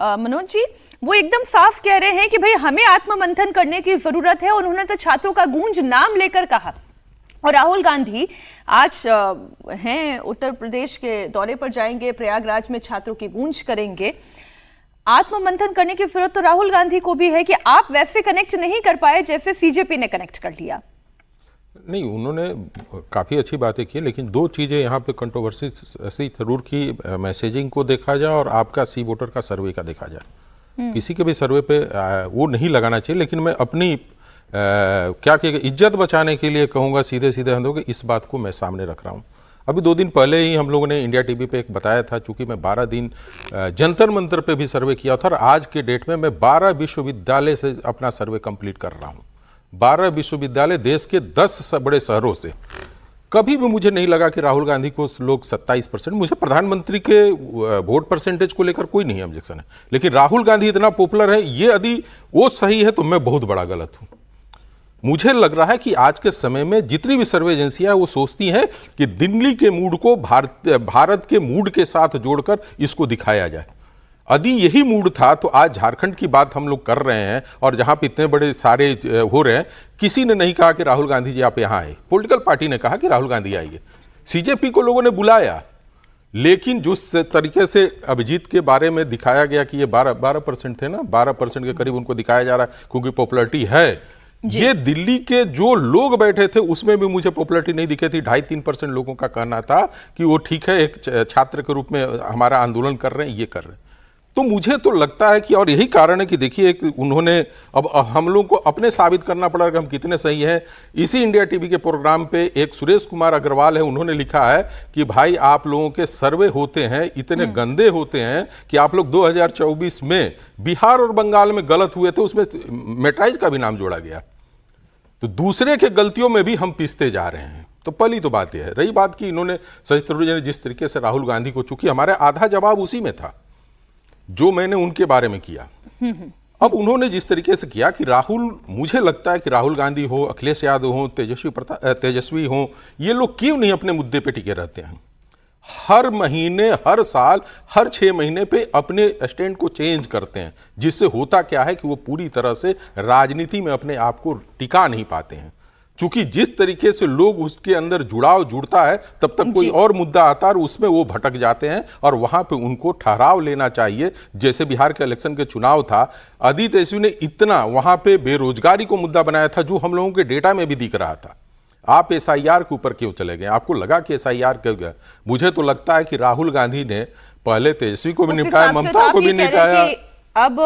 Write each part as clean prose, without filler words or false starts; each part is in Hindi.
मनोज जी, वो एकदम साफ कह रहे हैं कि भाई हमें आत्ममंथन करने की जरूरत है। उन्होंने तो छात्रों का गूंज नाम लेकर कहा। और राहुल गांधी आज हैं उत्तर प्रदेश के दौरे पर जाएंगे, प्रयागराज में छात्रों की गूंज करेंगे। आत्ममंथन करने की जरूरत तो राहुल गांधी को भी है कि आप वैसे कनेक्ट नहीं कर पाए जैसे सीजेपी ने कनेक्ट कर लिया। नहीं, उन्होंने काफ़ी अच्छी बातें की, लेकिन दो चीज़ें यहाँ पे कंट्रोवर्सी ऐसी जरूर की, मैसेजिंग को देखा जाए और आपका सी वोटर का सर्वे का देखा जाए। किसी के भी सर्वे पे वो नहीं लगाना चाहिए, लेकिन मैं अपनी क्या कहेगा इज्जत बचाने के लिए कहूँगा सीधे सीधे हम लोग इस बात को मैं सामने रख रहा हूँ। अभी 2 दिन पहले ही हम लोगों ने इंडिया टीवी पे एक बताया था, चूंकि मैं 12 दिन जंतर मंतर पे भी सर्वे किया था और आज के डेट में मैं 12 विश्वविद्यालय से अपना सर्वे कंप्लीट कर रहा हूँ। 12 विश्वविद्यालय देश के 10 बड़े शहरों से। कभी भी मुझे नहीं लगा कि राहुल गांधी को लोग 27%, मुझे प्रधानमंत्री के वोट परसेंटेज को लेकर कोई नहीं ऑब्जेक्शन है, लेकिन राहुल गांधी इतना पॉपुलर है, ये यदि वो सही है तो मैं बहुत बड़ा गलत हूं। मुझे लग रहा है कि आज के समय में जितनी भी सर्वे एजेंसियां वो सोचती हैं कि दिल्ली के मूड को भारत के मूड के साथ जोड़कर इसको दिखाया जाए। यदि यही मूड था तो आज झारखंड की बात हम लोग कर रहे हैं और जहां पे इतने बड़े सारे हो रहे हैं, किसी ने नहीं कहा कि राहुल गांधी जी आप यहां आए। पॉलिटिकल पार्टी ने कहा कि राहुल गांधी आइए, सीजेपी को लोगों ने बुलाया, लेकिन जिस तरीके से अभिजीत के बारे में दिखाया गया कि ये 12% थे ना, 12% के करीब उनको दिखाया जा रहा है क्योंकि पॉपुलरिटी है। ये दिल्ली के जो लोग बैठे थे उसमें भी मुझे पॉपुलरिटी नहीं दिखे थी। 2.5-3% लोगों का कहना था कि वो ठीक है, एक छात्र के रूप में हमारा आंदोलन कर रहे हैं, ये कर रहे हैं। तो मुझे तो लगता है कि और यही कारण है कि देखिए उन्होंने अब हम लोग को अपने साबित करना पड़ा कि हम कितने सही हैं। इसी इंडिया टीवी के प्रोग्राम पे एक सुरेश कुमार अग्रवाल है, उन्होंने लिखा है कि भाई आप लोगों के सर्वे होते हैं इतने गंदे होते हैं कि आप लोग 2024 में बिहार और बंगाल में गलत हुए थे, उसमें मेट्राइज का भी नाम जोड़ा गया। तो दूसरे के गलतियों में भी हम पिसते जा रहे हैं। तो पहली तो बात यह है। रही बात कि इन्होंने शशि थरूर जी ने जिस तरीके से राहुल गांधी को, चूंकि हमारे आधा जवाब उसी में था जो मैंने उनके बारे में किया। अब उन्होंने जिस तरीके से किया कि राहुल, मुझे लगता है कि राहुल गांधी हो, अखिलेश यादव हो, तेजस्वी हो, ये लोग क्यों नहीं अपने मुद्दे पे टिके रहते हैं। हर महीने, हर साल, हर 6 महीने पे अपने स्टैंड को चेंज करते हैं, जिससे होता क्या है कि वो पूरी तरह से राजनीति में अपने आप को टिका नहीं पाते हैं। चूंकि जिस तरीके से लोग उसके अंदर जुड़ाव जुड़ता है, तब तक कोई और मुद्दा आता है और उसमें वो भटक जाते हैं और वहां पे उनको ठहराव लेना चाहिए। जैसे बिहार के इलेक्शन के चुनाव था, अदिति तेजस्वी ने इतना वहां पे बेरोजगारी को मुद्दा बनाया था जो हम लोगों के डेटा में भी दिख रहा था। आप एसआईआर के ऊपर क्यों चले गए? आपको लगा कि एसआईआर क्यों गया? मुझे तो लगता है कि राहुल गांधी ने पहले तेजस्वी को भी निपटाया, ममता को भी निपटाया। अब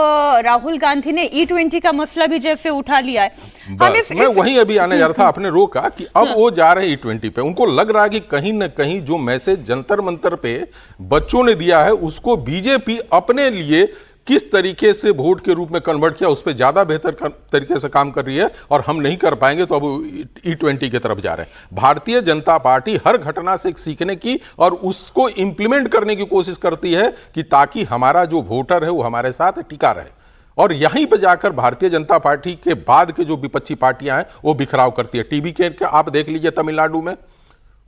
राहुल गांधी ने E20 का मसला भी जैसे उठा लिया है। मैं वहीं अभी आने जा रहा था, आपने रोका कि अब वो जा रहे हैं E20 पे। उनको लग रहा है कि कहीं ना कहीं जो मैसेज जंतर मंतर पे बच्चों ने दिया है उसको बीजेपी अपने लिए किस तरीके से वोट के रूप में कन्वर्ट किया, उस पर ज्यादा बेहतर तरीके से काम कर रही है और हम नहीं कर पाएंगे, तो अब E20 की तरफ जा रहे हैं। भारतीय जनता पार्टी हर घटना से सीखने की और उसको इंप्लीमेंट करने की कोशिश करती है कि ताकि हमारा जो वोटर है वो हमारे साथ टिका रहे। और यहीं पर जाकर भारतीय जनता पार्टी के बाद के जो विपक्षी पार्टियां हैं वो बिखराव करती है। टीबी के आप देख लीजिए, तमिलनाडु में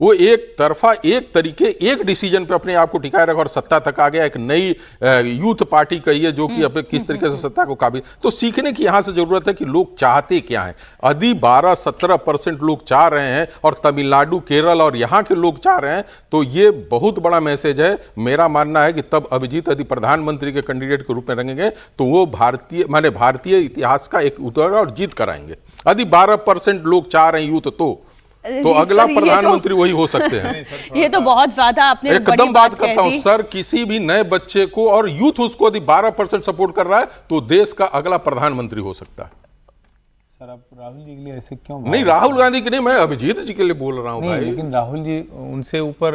वो एक तरफा, एक तरीके, एक डिसीजन पे अपने आप को टिकाए रखा और सत्ता तक आ गया। एक नई यूथ पार्टी कही है जो कि अब किस तरीके से सत्ता को काबिज। तो सीखने की यहां से जरूरत है कि लोग चाहते क्या हैं। यदि 12-17% लोग चाह रहे हैं और तमिलनाडु, केरल और यहां के लोग चाह रहे हैं, तो ये बहुत बड़ा मैसेज है। मेरा मानना है कि तब अभिजीत यदि प्रधानमंत्री के कैंडिडेट के रूप में रहेंगे तो वो भारतीय इतिहास का एक उदाहरण और जीत कराएंगे। यदि 12% लोग चाह रहे हैं यूथ, तो अगला प्रधानमंत्री वही हो सकते हैं। ये तो बहुत ज्यादा आपने एकदम बात करता हूं सर, किसी भी नए बच्चे को और यूथ उसको यदि 12% सपोर्ट कर रहा है तो देश का अगला प्रधानमंत्री हो सकता है। सर आप राहुल जी के लिए ऐसे क्यों? नहीं, राहुल गांधी के नहीं, मैं अभिजीत जी के लिए बोल रहा हूं भाई। लेकिन राहुल जी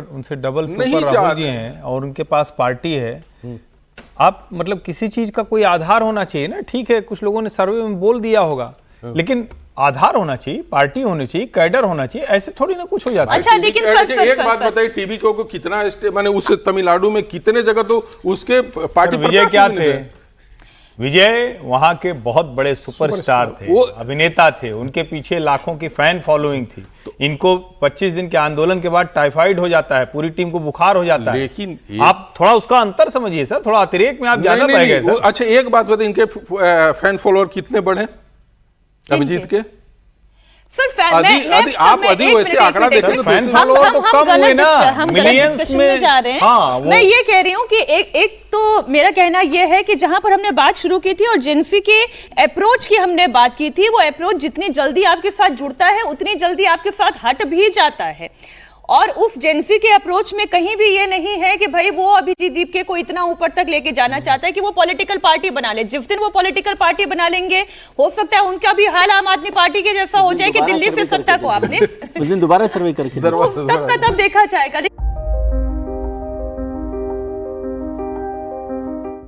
उनसे डबल सुपर राहुल जी हैं और उनके पास पार्टी है। आप मतलब किसी चीज का कोई आधार होना चाहिए ना। ठीक है, कुछ लोगों ने सर्वे में बोल दिया होगा, लेकिन आधार होना चाहिए, पार्टी होनी चाहिए, कैडर होना चाहिए। ऐसे थोड़ी ना कुछ हो जाता है। अच्छा, लेकिन एक बात बताइए, टीबी को कितना माने उस तमिलनाडु में कितने जगह तो उसके पार्टी विजय क्या थे? विजय वहां के बहुत बड़े सुपरस्टार थे, वो अभिनेता थे, उनके पीछे लाखों की फैन फॉलोइंग थी। इनको 25 दिन के आंदोलन के बाद टाइफाइड हो जाता है, पूरी टीम को बुखार हो जाता है। लेकिन आप थोड़ा उसका अंतर समझिए सर, थोड़ा अतिरेक में आप ज्यादा बह गए सर। अच्छा एक बात बताइए, इनके फैन फॉलोअर कितने बढ़े अभिजीत के? सर आप वैसे आंकड़ा देखें तो फैन हम फॉलोअर तो कम हुए ना, हम गलत मिलियंस डिस्कशन में जा रहे हैं। हाँ, मैं ये कह रही हूँ कि एक तो मेरा कहना ये है कि जहां पर हमने बात शुरू की थी और जेंसी के अप्रोच की हमने बात की थी, वो अप्रोच जितनी जल्दी आपके साथ जुड़ता है उतनी जल्दी आपके साथ हट भी जाता है। और उस जेंसी के अप्रोच में कहीं भी ये नहीं है कि भाई वो अभिजीत दीप के को इतना ऊपर तक लेके जाना चाहता है कि वो पॉलिटिकल पार्टी बना ले। जिस दिन वो पॉलिटिकल पार्टी बना लेंगे, हो सकता है उनका भी हाल आम आदमी पार्टी के जैसा हो जाए कि दिल्ली से सत्ता को आपने उस दिन दोबारा सर्वे करके तब का तब देखा जाएगा।